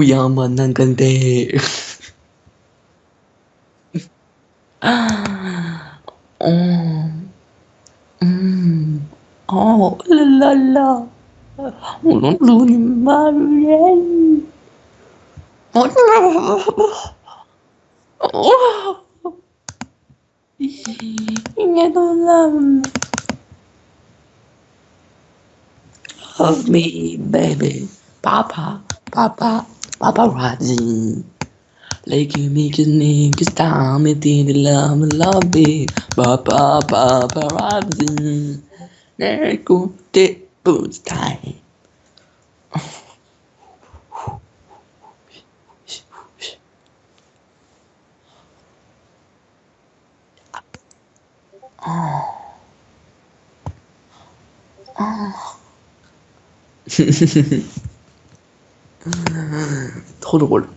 우야 만난 건데. 어, 랄랄라. 오늘은 말이야. 이게 놀라운. Hug me, baby. Papa, papa, paparazzi. Like you make his name, cause time it did love me. Papa, paparazzi. There go the boots time. 토르골.